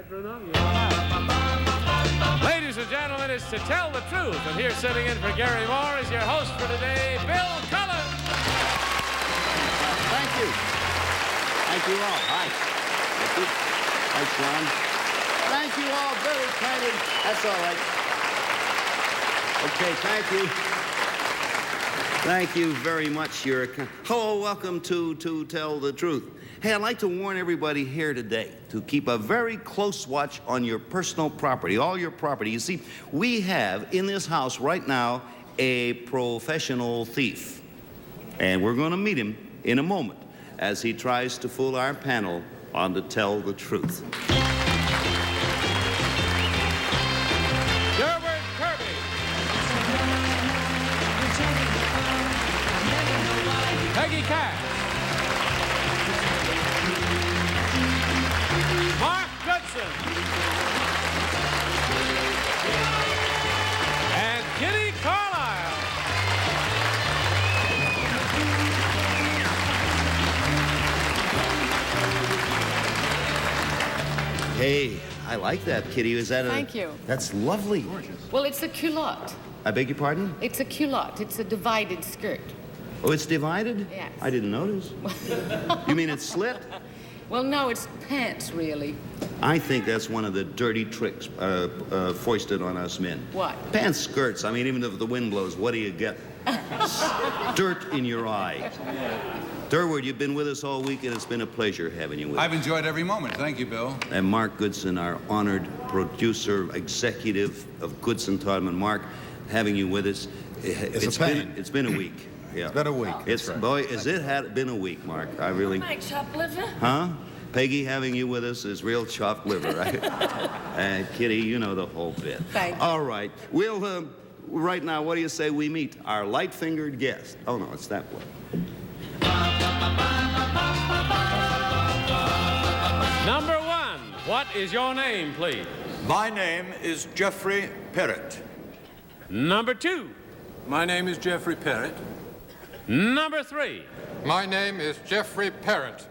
Ladies and gentlemen, it's To Tell the Truth. And here sitting in for Gary Moore is your host for today, Bill Cullen. Thank you. Thank you all. Hi. Thank you. Hi, Sean. Thank you all very kindly. That's all right. Okay, thank you. Thank you very much. Hello, welcome to Tell the Truth. Hey, I'd like to warn everybody here today to keep a very close watch on your personal property, all your property. You see, we have in this house right now a professional thief. And we're going to meet him in a moment as he tries to fool our panel on To Tell the Truth. Derwin Kirby. Peggy Cash. Mark Goodson. And Kitty Carlisle. Hey, I like that, Kitty. Is that Thank you. That's lovely. Well, it's a culotte. I beg your pardon? It's a culotte. It's a divided skirt. Oh, it's divided? Yes. I didn't notice. You mean it's slit? Well, no, it's pants, really. I think that's one of the dirty tricks foisted on us men. What? Pants skirts. I mean, even if the wind blows, what do you get? Dirt in your eye. Durward, you've been with us all week, and it's been a pleasure having you with us. I've enjoyed every moment. Thank you, Bill. And Mark Goodson, our honored producer, executive of Goodson Todman. Mark, having you with us. It's a pain. It's been a week. Yeah. It's been a week. It's right. Boy, has it had been a week, Mark. I really. Like chopped liver? Huh? Peggy, having you with us is real chopped liver, right? And Kitty, you know the whole bit. Thank you. All right. We'll, right now, what do you say we meet our light-fingered guest? Oh, no, it's that way. Number one, what is your name, please? My name is Jeffrey Perrott. Number two. My name is Jeffrey Perrott. Number three. My name is Jeffrey Perrott.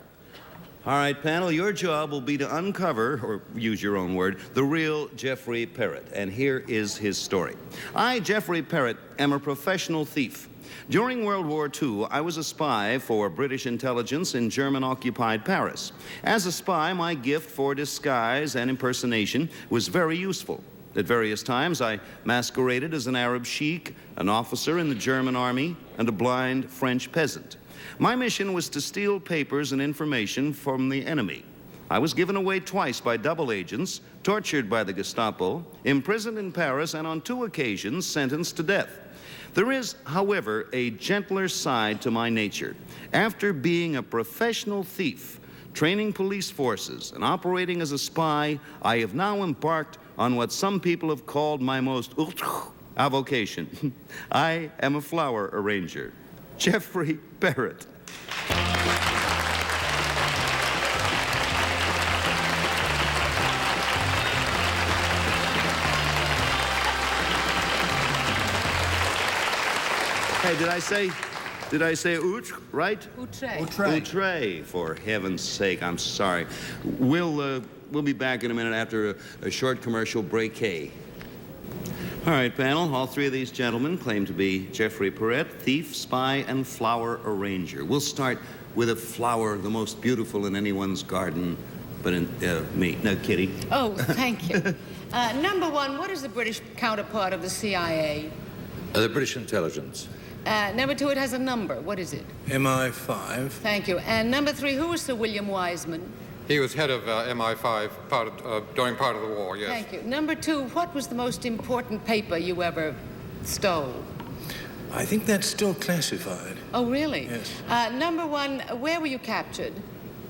All right, panel, your job will be to uncover, or use your own word, the real Jeffrey Perrott. And here is his story. I, Jeffrey Perrott, am a professional thief. During World War II, I was a spy for British intelligence in German-occupied Paris. As a spy, my gift for disguise and impersonation was very useful. At various times, I masqueraded as an Arab sheik, an officer in the German army, and a blind French peasant. My mission was to steal papers and information from the enemy. I was given away twice by double agents, tortured by the Gestapo, imprisoned in Paris, and on 2 occasions sentenced to death. There is, however, a gentler side to my nature. After being a professional thief, training police forces, and operating as a spy, I have now embarked on what some people have called my most avocation. I am a flower arranger. Jeffrey Perrott. Hey, did I say outre, right? Outre. Outre, for heaven's sake, I'm sorry. We'll be back in a minute after a short commercial break. All right, panel, all 3 of these gentlemen claim to be Jeffrey Perrott, thief, spy, and flower arranger. We'll start with a flower, the most beautiful in anyone's garden, but in me. No, Kitty. Oh, thank you. Number one, what is the British counterpart of the CIA? The British intelligence. Number two, it has a number. What is it? MI5. Thank you. And number three, who was Sir William Wiseman? He was head of MI5 during part of the war, yes. Thank you. Number two, what was the most important paper you ever stole? I think that's still classified. Oh, really? Yes. Number one, where were you captured?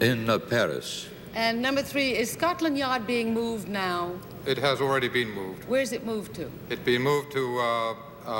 In Paris. And number three, is Scotland Yard being moved now? It has already been moved. Where's it moved to? It's been moved to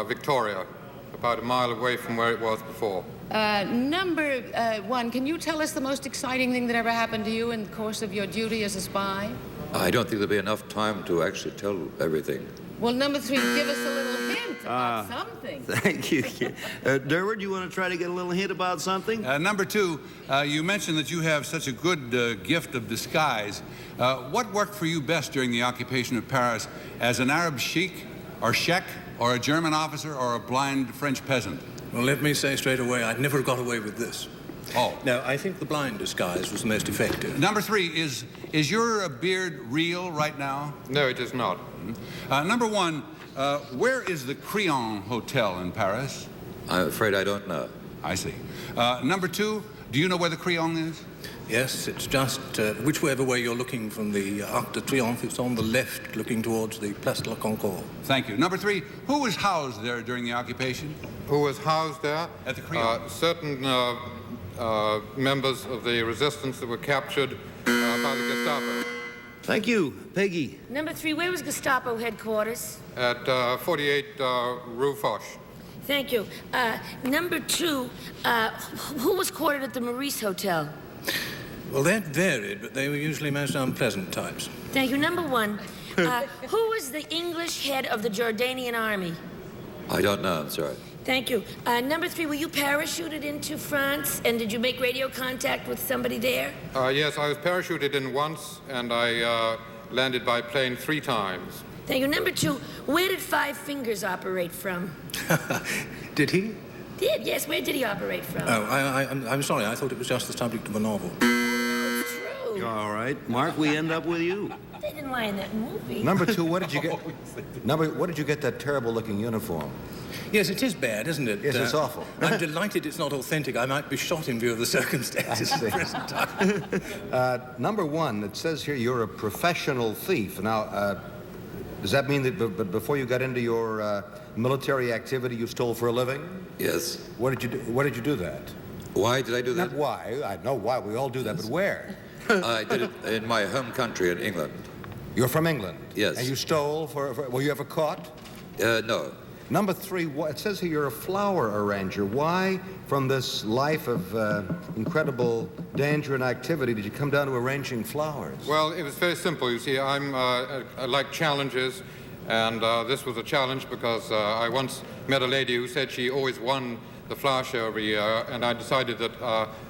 Victoria, about a mile away from where it was before. Number one, can you tell us the most exciting thing that ever happened to you in the course of your duty as a spy? I don't think there'll be enough time to actually tell everything. Well, number three, give us a little hint. about something. Thank you. Durward, you want to try to get a little hint about something? Number two, you mentioned that you have such a good gift of disguise. What worked for you best during the occupation of Paris, as an Arab sheik, or sheikh, or a German officer, or a blind French peasant? Well, let me say straight away, I never got away with this. Oh. No, I think the blind disguise was the most effective. Number three, is your beard real right now? No, it is not. Number one, where is the Crillon Hotel in Paris? I'm afraid I don't know. I see. Number two, do you know where the Crillon is? Yes, it's just whichever way you're looking from the Arc de Triomphe, it's on the left, looking towards the Place de la Concorde. Thank you. Number three, who was housed there during the occupation? Who was housed there? At the Crillon. Certain members of the resistance that were captured by the Gestapo. Thank you. Peggy. Number 3, where was Gestapo headquarters? At 48 Rue Foch. Thank you. Number 2, who was quartered at the Maurice Hotel? Well, that varied, but they were usually most unpleasant types. Thank you. Number 1, who was the English head of the Jordanian army? I don't know, I'm sorry. Thank you. Number 3, were you parachuted into France, and did you make radio contact with somebody there? Yes, I was parachuted in once, and I landed by plane 3 times. Thank you. Number 2, where did Five Fingers operate from? Did he? Did, yes. Where did he operate from? Oh, I'm sorry. I thought it was just the subject of a novel. True. All right. Mark, we end up with you. They didn't lie in that movie. Number two, what did you get? What did you get that terrible-looking uniform? Yes, it is bad, isn't it? Yes, it's awful. I'm delighted it's not authentic. I might be shot in view of the circumstances at the present time. Number one, it says here you're a professional thief. Now, does that mean that before you got into your military activity, you stole for a living? Yes. What did you do? Where did you do that? Why did I do that? Not why. I know why. We all do that, but where? I did it in my home country in England. You're from England? Yes. And you stole were you ever caught? No. Number three, it says here you're a flower arranger. Why, from this life of incredible danger and activity, did you come down to arranging flowers? Well, it was very simple. You see, I like challenges, and this was a challenge because I once met a lady who said she always won the flower show every year, and I decided that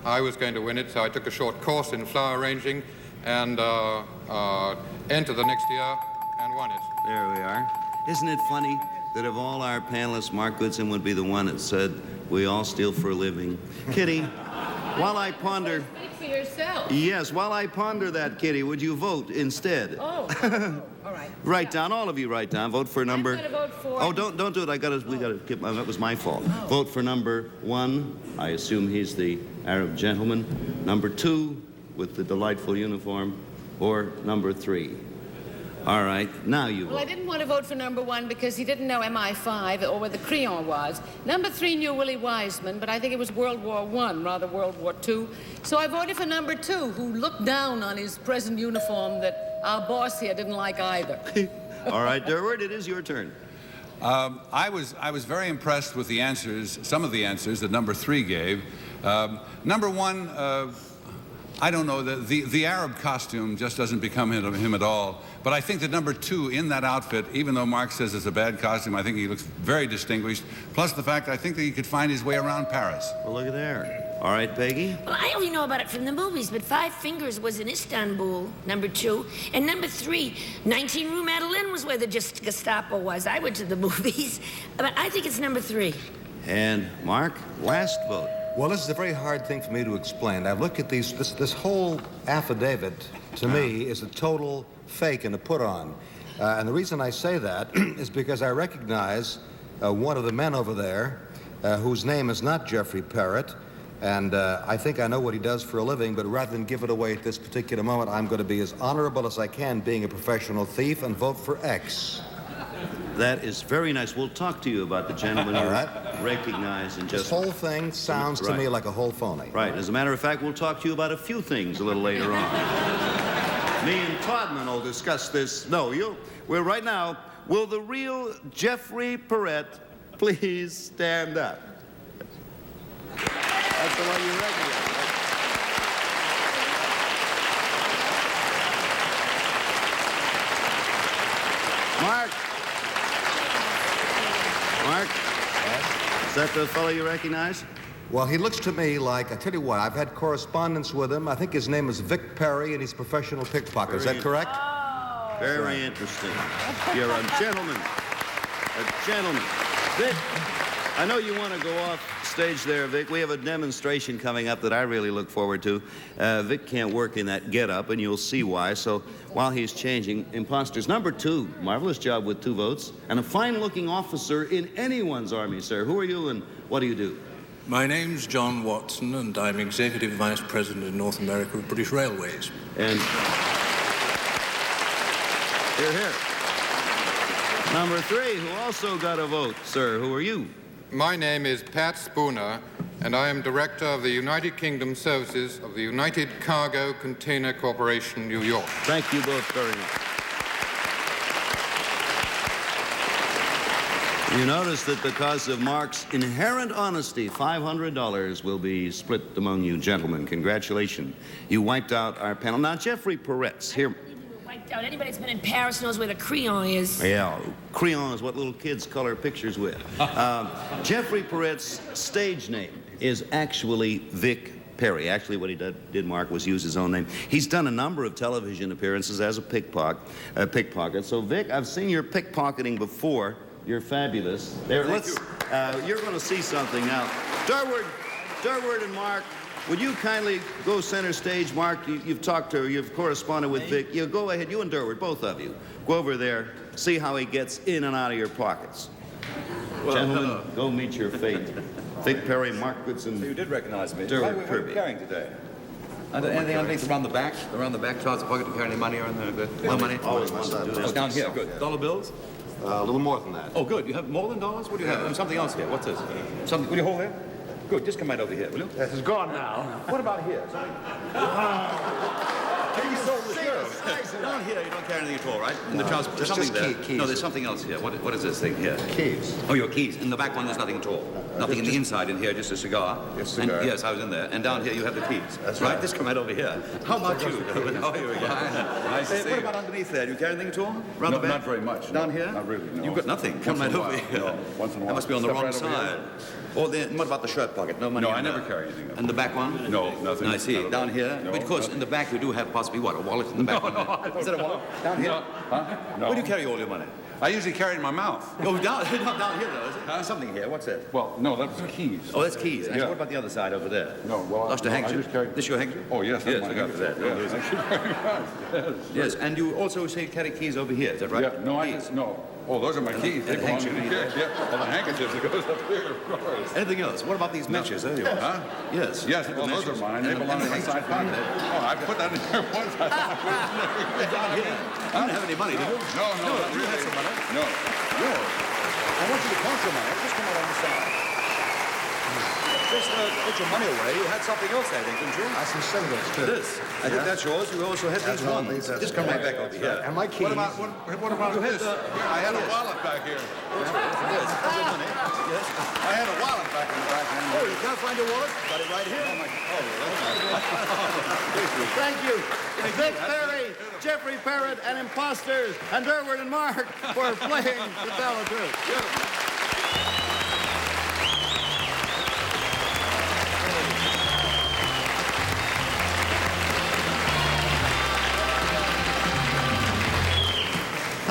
I was going to win it, so I took a short course in flower arranging and entered the next year and won it. There we are. Isn't it funny that of all our panelists, Mark Goodson would be the one that said, we all steal for a living? Kitty, while I ponder... Speak for yourself. Yes, while I ponder that, Kitty, would you vote instead? Oh, all right. Write down, all of you write down. Vote for number... I'm going to vote for... Oh, don't do it. We gotta get that was my fault. Oh. Vote for number 1. I assume he's the Arab gentleman. Number 2, with the delightful uniform, or number 3. All right, now you Well, I vote. didn't want to vote for number 1 because he didn't know MI5 or where the Crillon was. Number 3 knew Willie Wiseman, but I think it was World War I, rather World War II. So I voted for number 2, who looked down on his present uniform that our boss here didn't like either. All right, Durward, it is your turn. I was very impressed with the answers, some of the answers that number 3 gave. Number 1, I don't know, the Arab costume just doesn't become him at all. But I think that number 2 in that outfit, even though Mark says it's a bad costume, I think he looks very distinguished. Plus the fact I think that he could find his way around Paris. Well, look at there. All right, Peggy? Well, I only know about it from the movies, but Five Fingers was in Istanbul, number 2. And number 3, 19 Rue Madeleine was where the Gestapo was. I went to the movies. But I think it's number 3. And Mark, last vote. Well, this is a very hard thing for me to explain. I've looked at this whole affidavit, to me, is a total fake and a put-on. And the reason I say that is because I recognize one of the men over there whose name is not Jeffrey Parrott, and I think I know what he does for a living, but rather than give it away at this particular moment, I'm going to be as honorable as I can being a professional thief and vote for X. That is very nice. We'll talk to you about the gentleman you recognize in just... This whole thing sounds to me like a whole phony. Right. As a matter of fact, we'll talk to you about a few things a little later on. Me and Todman will discuss this. No, well, right now, will the real Jeffrey Parrott please stand up? That's the one you recognize. Is that the fellow you recognize? Well, he looks to me like, I tell you what, I've had correspondence with him. I think his name is Vic Perry, and he's a professional pickpocket. Is that correct? Very interesting. You're a gentleman. A gentleman. Vic, I know you want to go off stage there, Vic. We have a demonstration coming up that I really look forward to. Vic can't work in that get-up, and you'll see why. So while he's changing, imposters. Number 2, marvelous job with 2 votes, and a fine-looking officer in anyone's army, sir. Who are you, and what do you do? My name's John Watson, and I'm Executive Vice President in North America of British Railways. And here. Number 3, who also got a vote, sir. Who are you? My name is Pat Spooner, and I am Director of the United Kingdom Services of the United Cargo Container Corporation, New York. Thank you both very much. You notice that because of Mark's inherent honesty, $500 will be split among you gentlemen. Congratulations. You wiped out our panel. Now, Jeffrey Peretz, here. Wiped out. Anybody that's been in Paris knows where the crayon is. Yeah, crayon is what little kids color pictures with. Jeffrey Peretz's stage name is actually Vic Perry. Actually, what he did, Mark, was use his own name. He's done a number of television appearances as a pickpocket. So, Vic, I've seen your pickpocketing before. You're fabulous. There, you're going to see something now. Durward and Mark, would you kindly go center stage? Mark, you've talked to her, you've corresponded with Vic. You go ahead, you and Durward, both of you. Go over there, see how he gets in and out of your pockets. Well, gentlemen, go meet your fate. Vic Perry, Mark Goodson. So you did recognize me. Durward What are Kirby. you carrying today? Anything underneath around the back? Around the back, trouser pocket to carry any money or anything? No money? Always wanted to do this. Oh, down here, good. Dollar bills? A little more than that. Oh, good. You have more than dollars? What do you have? Something else here. What's this? Something. Will you hold there? Good. Just come right over here, will you? This is gone now. What about here? Maybe so the sheriff. Down here, you don't carry anything at all, right? In the trouser. There's something there. Keys. No, there's something else here. What is this thing here? Keys. Oh, your keys. In the back one, there's nothing at all. Nothing in the inside in here, just a cigar. Just a cigar. And, yes, I was in there. And down here, you have the keys. That's right. right. Just come right over here. How about you? Oh, here we go. Nice to see What you. about underneath there? Do you carry anything at all? Around the back? Not very much. Down here? Not really, no. You've got nothing. Come Once right in a over while. here. No, once in a while. That must be on the Step wrong right over side. here. Or then, what about the shirt pocket? No money No, in I there. never carry anything. And the back one? No, nothing. I see. Not at Down all. here? No, Because nothing. in the back you do have possibly what? A wallet in the back? No, Is that a wallet? Down here? No. Huh? No. Where do you carry all your money? I usually carry it in my mouth. Oh, down here though, is it? There's something here. What's that? Well, no, that's the keys. Oh, that's keys. Yeah. What about the other side over there? No, well, Lost a no, I handkerchief. just carry- This your handkerchief? Oh, yes. Yes, that's look my out for that. handkerchief. Don't lose it. Yes. Yes, and you also say carry keys over here. Is that right? Yeah, no, I just, no. Oh, those are my keys. They And belong to the handkerchief. kids. Yeah. Well, the handkerchiefs, it goes up here, of course. Anything else? What about these matches? There you are. Huh? Yes. Yes, well, those are mine. They And- belong and in my the side handkerchief. pocket. Oh, I put that in there once. I thought Down here. You didn't have any money, did you? No, not You had really. some money. No. No. I want you to count your money. Just come out on the side. Just put your money away. You had something else, I think, didn't you? That's some singles, too. This. I think that's yours. You also had these all ones. these, that's Just come right right. back over here. And my keys. What about You had this? the- I had a wallet back here. Yes. Have your money. Yes. I had a wallet back in the back end. Oh, you can't find your wallet? Got it right here. Thank you, Vic Perry, Jeffrey Parrott, and imposters, and Durward and Mark for playing to tell the truth.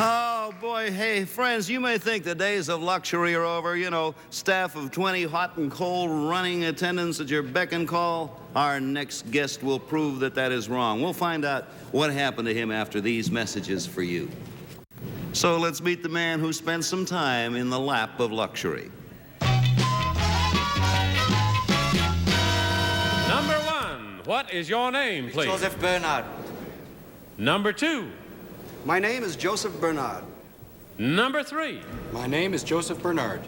Oh, boy, hey, friends, you may think the days of luxury are over. You know, staff of 20 hot and cold running attendants at your beck and call. Our next guest will prove that that is wrong. We'll find out what happened to him after these messages for you. So let's meet the man who spent some time in the lap of luxury. Number 1, what is your name, please? Joseph Bernard. Number 2. My name is Joseph Bernard. Number 3. My name is Joseph Bernard.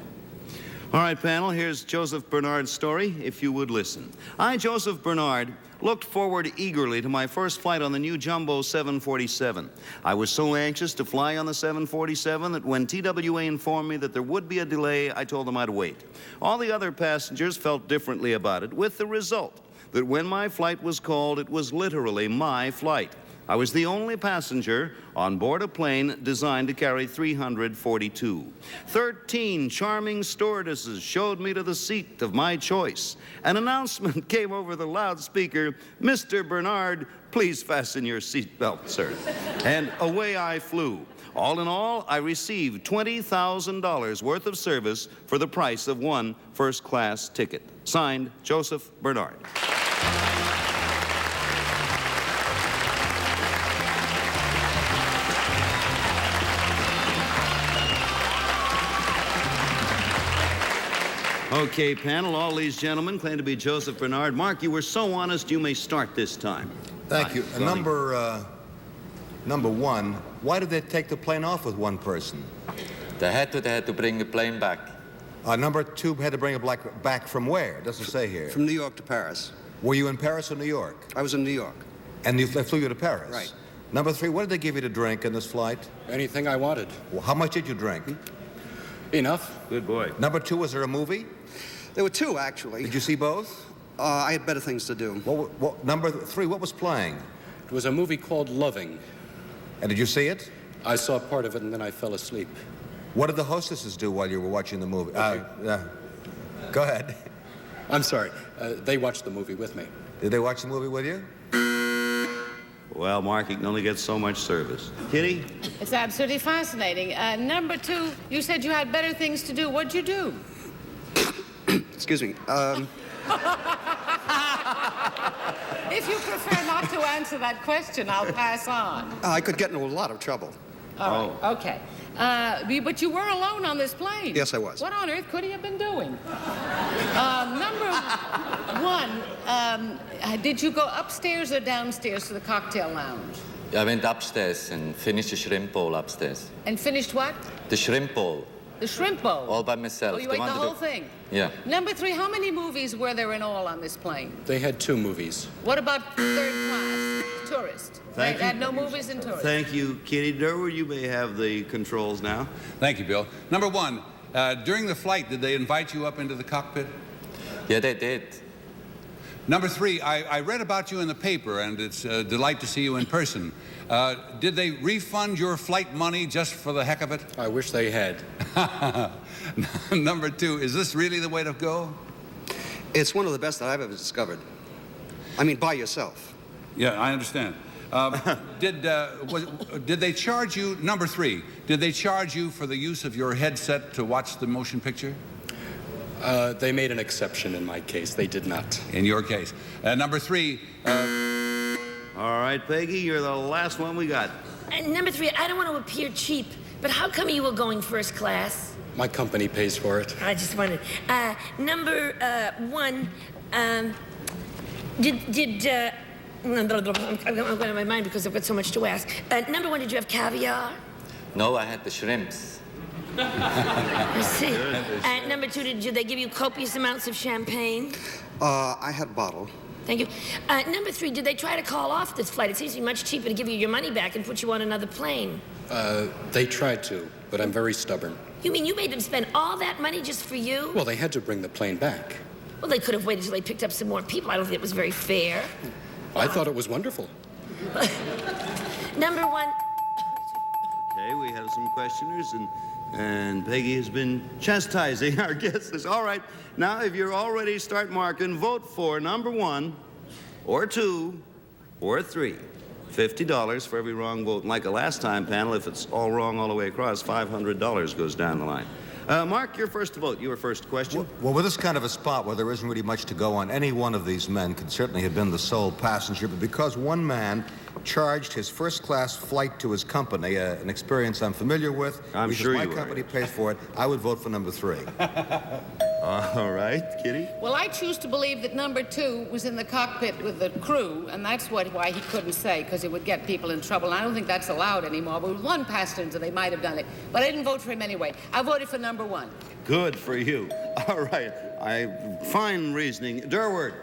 All right, panel, here's Joseph Bernard's story, if you would listen. I, Joseph Bernard, looked forward eagerly to my first flight on the new Jumbo 747. I was so anxious to fly on the 747 that when TWA informed me that there would be a delay, I told them I'd wait. All the other passengers felt differently about it, with the result that when my flight was called, it was literally my flight. I was the only passenger on board a plane designed to carry 342. 13 charming stewardesses showed me to the seat of my choice. An announcement came over the loudspeaker, "Mr. Bernard, please fasten your seatbelt, sir." And away I flew. All in all, I received $20,000 worth of service for the price of one first-class ticket. Signed, Joseph Bernard. Okay, panel, all these gentlemen claim to be Joseph Bernard. Mark, you were so honest, you may start this time. Thank you. Number one, why did they take the plane off with one person? They had to bring the plane back. Number two had to bring it back from where? It doesn't say here. From New York to Paris. Were you in Paris or New York? I was in New York. And they flew you to Paris? Right. Number three, what did they give you to drink in this flight? Anything I wanted. Well, how much did you drink? Enough. Good boy. Number two, was there a movie? There were two, actually. Did you see both? I had better things to do. Number three, what was playing? It was a movie called Loving. And did you see it? I saw part of it and then I fell asleep. What did the hostesses do while you were watching the movie? Go ahead. I'm sorry. They watched the movie with me. Did they watch the movie with you? Well, Mark, you can only get so much service. Kitty? It's absolutely fascinating. Number two, you said you had better things to do. What'd you do? Excuse me. If you prefer not to answer that question, I'll pass on. I could get into a lot of trouble. All right, okay. But you were alone on this plane. Yes, I was. What on earth could he have been doing? Number one, did you go upstairs or downstairs to the cocktail lounge? I went upstairs and finished the shrimp bowl upstairs. And finished what? The shrimp bowl. The shrimp bowl? All by myself. Oh, you ate the whole thing? Yeah. Number three, how many movies were there in all on this plane? They had 2 movies. What about third class? Tourist? They had no movies in tourist. Thank you, Kitty. Durwood, you may have the controls now. Thank you, Bill. Number one, during the flight, did they invite you up into the cockpit? Yeah, they did. Number three, I read about you in the paper, and it's a delight to see you in person. Did they refund your flight money just for the heck of it? I wish they had. Number two, is this really the way to go? It's one of the best that I've ever discovered. I mean, by yourself. Yeah, I understand. Did they charge you, number three, did they charge you for the use of your headset to watch the motion picture? They made an exception in my case. They did not. In your case. Number three. All right, Peggy, you're the last one we got. Number three, I don't want to appear cheap, but how come you were going first class? My company pays for it. I just wanted. Number one, I'm going to my mind because I've got so much to ask. Number one, did you have caviar? No, I had the shrimps. I see. Number two, did they give you copious amounts of champagne? I had a bottle. Thank you. Number three, did they try to call off this flight? It seems to be much cheaper to give you your money back and put you on another plane. They tried to, but I'm very stubborn. You mean you made them spend all that money just for you? Well, they had to bring the plane back. Well, they could have waited till they picked up some more people. I don't think it was very fair. I thought it was wonderful. Number one. Okay, we have some questioners, and Peggy has been chastising our guests. All right, now if you're all ready, start marking. Vote for number one, or two, or three. $50 for every wrong vote. And like the last time, panel, if it's all wrong all the way across, $500 goes down the line. Mark, you're first to vote. Your first question. Well, with this kind of a spot where there isn't really much to go on, any one of these men could certainly have been the sole passenger, but because one man charged his first-class flight to his company, an experience I'm familiar with, I'm sure my company pays for it, I would vote for number three. All right, Kitty? Well, I choose to believe that number two was in the cockpit with the crew, and that's why he couldn't say, because it would get people in trouble. And I don't think that's allowed anymore. But with one passenger, they might have done it. But I didn't vote for him anyway. I voted for number one. Good for you. All right. Fine reasoning. Durward.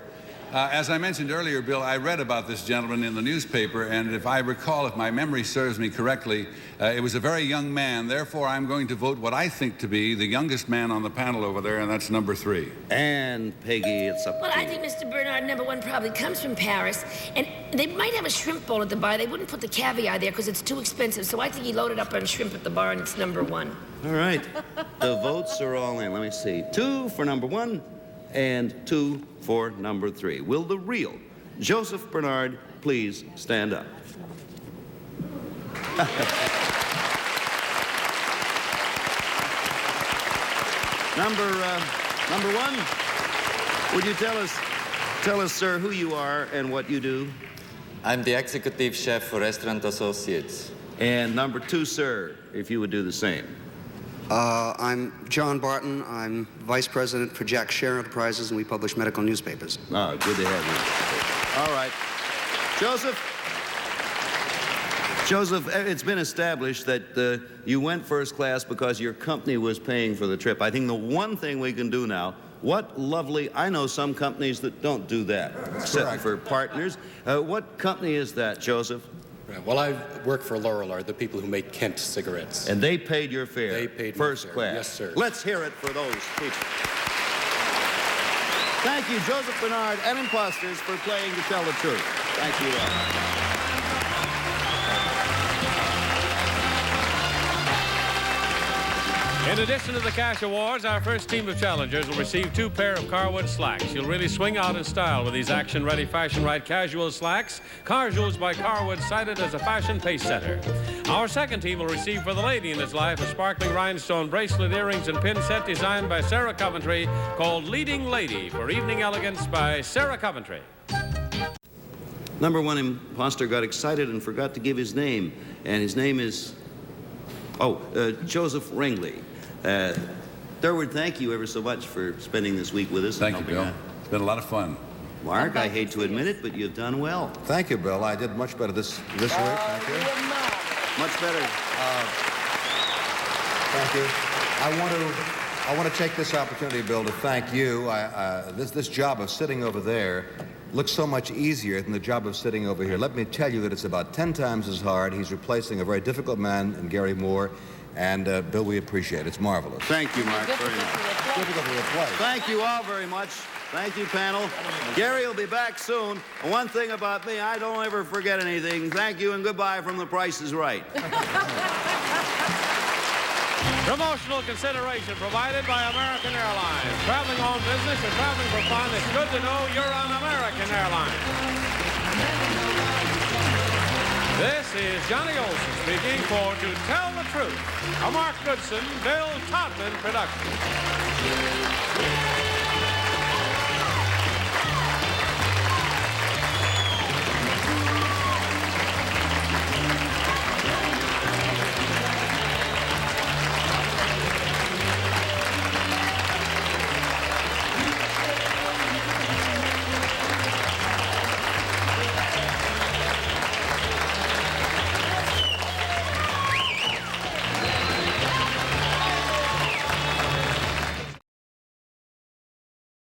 As I mentioned earlier, Bill, I read about this gentleman in the newspaper, and if I recall, if my memory serves me correctly, it was a very young man. Therefore, I'm going to vote what I think to be the youngest man on the panel over there, and that's number 3. And Peggy, it's up Well, to I you. think Mr. Bernard, number 1, probably comes from Paris, and they might have a shrimp bowl at the bar. They wouldn't put the caviar there because it's too expensive, so I think he loaded up on shrimp at the bar, and it's number 1. All right. The votes are all in. Let me see. 2 for number 1 and 2 for number 3. Will the real Joseph Bernard please stand up? Number 1, would you tell us, sir, who you are and what you do? I'm the executive chef for Restaurant Associates. And number 2, sir, if you would do the same. I'm John Barton. I'm vice president for Jack Scher Enterprises, and we publish medical newspapers. Oh, good to have you. All right. Joseph, it's been established that you went first class because your company was paying for the trip. I think the one thing we can do now, I know some companies that don't do that, except for partners. What company is that, Joseph? Well, I work for Laurel, are the people who make Kent cigarettes. And they paid your fare? They paid first my fare. class? Yes, sir. Let's hear it for those people. Thank you, Joseph Bernard and Imposters, for playing To Tell the Truth. Thank you all. In addition to the cash awards, our first team of challengers will receive 2 pair of Carwood slacks. You'll really swing out in style with these action-ready, fashion-right casual slacks. Casuals by Carwood, cited as a fashion pace setter. Our second team will receive for the lady in his life a sparkling rhinestone bracelet, earrings, and pin set designed by Sarah Coventry, called Leading Lady for Evening Elegance by Sarah Coventry. Number 1 imposter got excited and forgot to give his name, and his name is, Joseph Ringley. Durward, thank you ever so much for spending this week with us. Thank you, Bill. It's been a lot of fun. Mark, I hate to admit it, but you've done well. Thank you, Bill. I did much better this week. Thank you. Much better. Thank you. I want to take this opportunity, Bill, to thank you. This job of sitting over there looks so much easier than the job of sitting over here. Let me tell you that it's about 10 times as hard. He's replacing a very difficult man in Gary Moore. And, Bill, we appreciate it. It's marvelous. Thank you, Mark, very much. Difficult to replace. Thank you all very much. Thank you, panel. Gary will be back soon. And one thing about me, I don't ever forget anything. Thank you and goodbye from The Price is Right. Promotional consideration provided by American Airlines. Traveling on business or traveling for fun, it's good to know you're on American Airlines. This is Johnny Olson speaking for To Tell the Truth, a Mark Goodson, Bill Todman production.